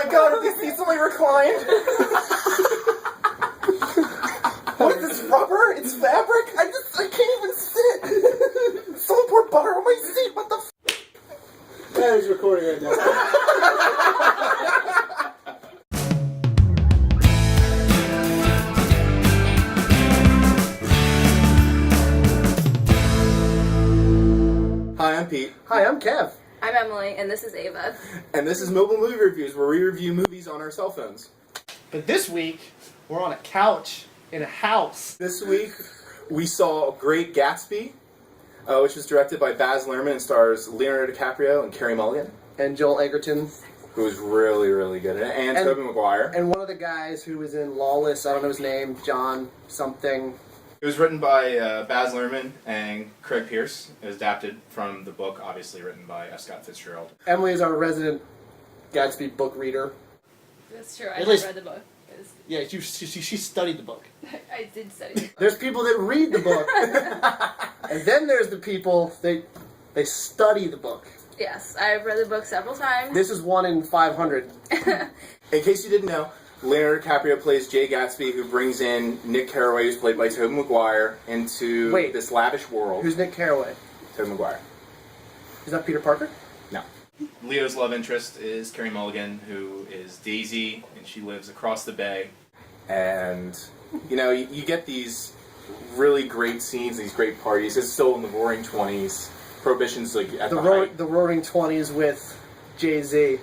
god, are these seats only reclined? What is this, rubber? It's fabric? I can't even sit! Someone pour butter on my seat, what the f***? Yeah, he's recording right now. Hi, I'm Pete. Hi, I'm Kev. I'm Emily, and this is Eva. And this is Mobile Movie Reviews, where we review movies on our cell phones. But this week, we're on a couch in a house. This week, we saw Great Gatsby, which was directed by Baz Luhrmann and stars Leonardo DiCaprio and Carey Mulligan, And Joel Egerton. who was really, really good in it, and Tobey Maguire. And one of the guys who was in Lawless, I don't know his name, John something. It was written by Baz Luhrmann and Craig Pearce. It was adapted from the book, obviously written by F. Scott Fitzgerald. Emily is our resident Gatsby book reader. That's true. I At have least- read the book. Yeah, she studied the book. I did study the book. There's people that read the book. And then there's the people, they study the book. Yes, I've read the book several times. This is 1 in 500. In case you didn't know, Leonardo DiCaprio plays Jay Gatsby, who brings in Nick Carraway, who's played by Tobey Maguire, into this lavish world. Who's Nick Carraway? Tobey Maguire. Is that Peter Parker? No. Leo's love interest is Carey Mulligan, who is Daisy, and she lives across the bay. And, you get these really great scenes, these great parties. It's still in the roaring 20s. Prohibition's like at the height. The roaring 20s with Jay-Z.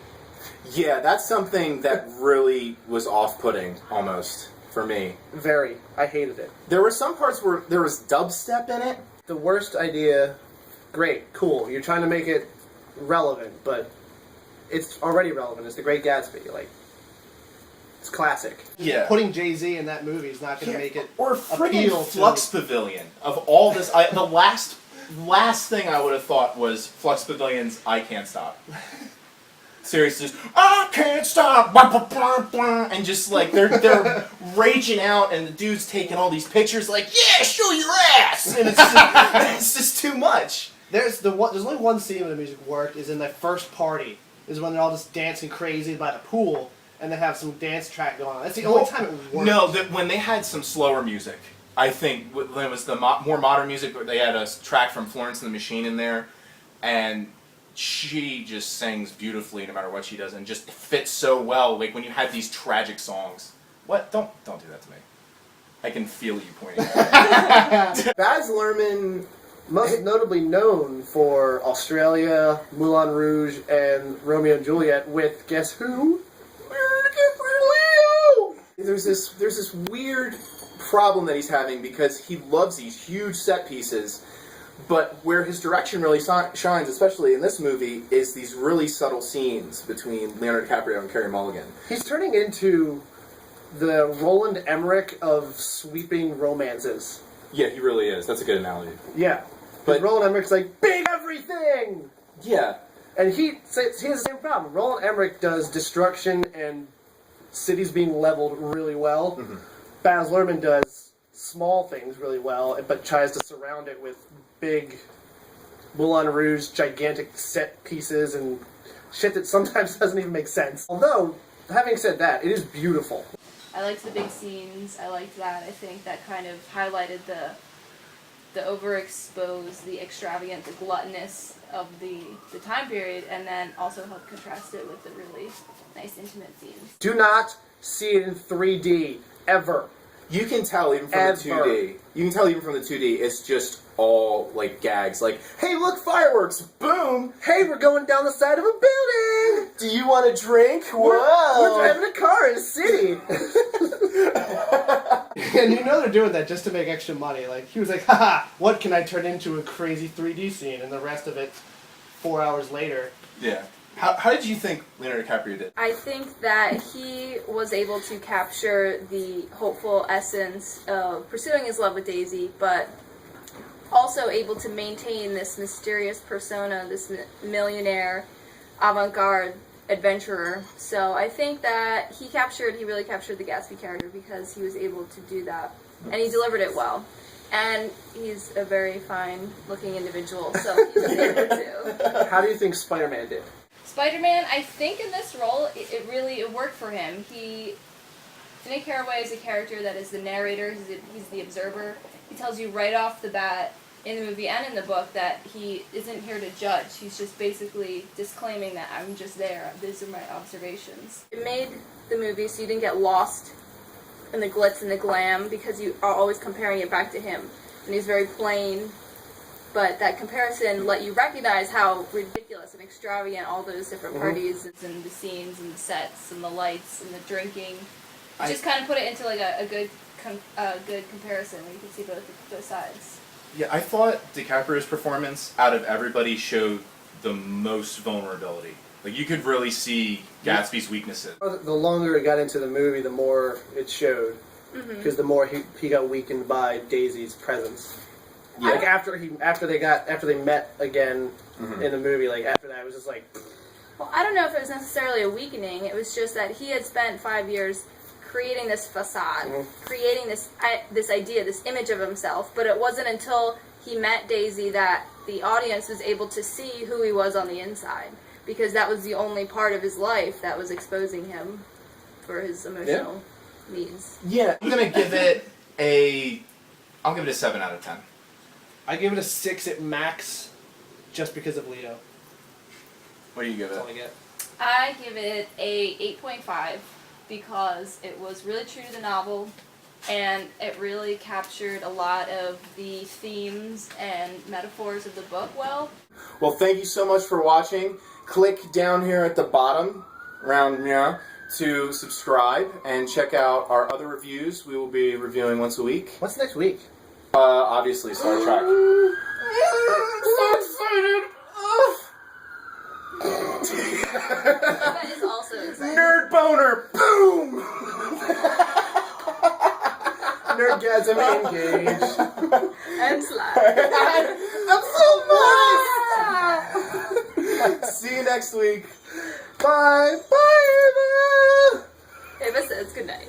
Yeah, that's something that really was off-putting, almost, for me. Very. I hated it. There were some parts where there was dubstep in it. The worst idea, great, cool. You're trying to make it relevant, but it's already relevant. It's The Great Gatsby. It's classic. Yeah. Putting Jay-Z in that movie is not going to make it Or friggin' appeal Flux to... Pavilion. Of all this, the last thing I would have thought was Flux Pavilion's I Can't Stop. Seriously, just, I can't stop, and just like they're raging out, and the dude's taking all these pictures, like, yeah, show your ass, and it's just too much. There's only one scene where the music worked, is in that first party, is when they're all just dancing crazy by the pool, and they have some dance track going on. That's the only time it worked. No, when they had some slower music, I think when it was the more modern music, they had a track from Florence and the Machine in there, and she just sings beautifully no matter what she does, and just fits so well. Like when you had these tragic songs. What? Don't do that to me. I can feel you pointing at me. Baz Luhrmann, Most notably known for Australia, Moulin Rouge, and Romeo and Juliet with, guess who? Leo! there's this weird problem that he's having because he loves these huge set pieces, but where his direction really shines, especially in this movie, is these really subtle scenes between Leonardo DiCaprio and Carey Mulligan. He's turning into the Roland Emmerich of sweeping romances. Yeah, he really is. That's a good analogy. Yeah. But Roland Emmerich's like, big everything! Yeah. And he has the same problem. Roland Emmerich does destruction and cities being leveled really well. Mm-hmm. Baz Luhrmann does small things really well, but tries to surround it with big Moulin Rouge, gigantic set pieces and shit that sometimes doesn't even make sense. Although, having said that, it is beautiful. I liked the big scenes. I liked that. I think that kind of highlighted the overexposed, the extravagant, the gluttonous of the time period, and then also helped contrast it with the really nice intimate scenes. Do not see it in 3D, ever. You can tell even from the 2D. You can tell even from the 2D. It's just all like gags. Like, hey, look, fireworks! Boom! Hey, we're going down the side of a building! Do you want a drink? Whoa! We're driving a car in a city! And you know they're doing that just to make extra money. Like, he was like, haha, what can I turn into a crazy 3D scene? And the rest of it, 4 hours later. Yeah. How did you think Leonardo DiCaprio did? I think that he was able to capture the hopeful essence of pursuing his love with Daisy, but also able to maintain this mysterious persona, this millionaire, avant-garde adventurer. So I think that he really captured the Gatsby character because he was able to do that. And he delivered it well. And he's a very fine-looking individual, so he was able to. How do you think Spider-Man did? Spider-Man, I think in this role, it really worked for him. Nick Carraway is a character that is the narrator, he's the observer. He tells you right off the bat, in the movie and in the book, that he isn't here to judge. He's just basically disclaiming that I'm just there. These are my observations. It made the movie so you didn't get lost in the glitz and the glam because you are always comparing it back to him. And he's very plain, but that comparison let you recognize how ridiculous and extravagant all those different parties and the scenes and the sets and the lights and the drinking. Just kind of put it into like a good comparison where you can see both sides. Yeah, I thought DiCaprio's performance out of everybody showed the most vulnerability. Like, you could really see Gatsby's weaknesses. The longer it got into the movie, the more it showed. Because the more he got weakened by Daisy's presence. Yeah. Like after they met again in the movie, like after that, it was just like. Well, I don't know if it was necessarily a weakening. It was just that he had spent 5 years creating this facade, creating this idea, this image of himself. But it wasn't until he met Daisy that the audience was able to see who he was on the inside, because that was the only part of his life that was exposing him for his emotional needs. Yeah, I'm gonna give it I'll give it a 7 out of 10. I give it a 6 at max, just because of Leo. What do you give That's it? all I get. I give it a 8.5 because it was really true to the novel, and it really captured a lot of the themes and metaphors of the book well. Well, thank you so much for watching. Click down here at the bottom, around here, to subscribe and check out our other reviews. We will be reviewing once a week. What's next week? Obviously, Star Trek. I'm so excited! That is also exciting. Nerd boner! Boom! Nerdgasm engaged. And slide. I'm so nice! See you next week. Bye! Bye, Eva! Ava says goodnight.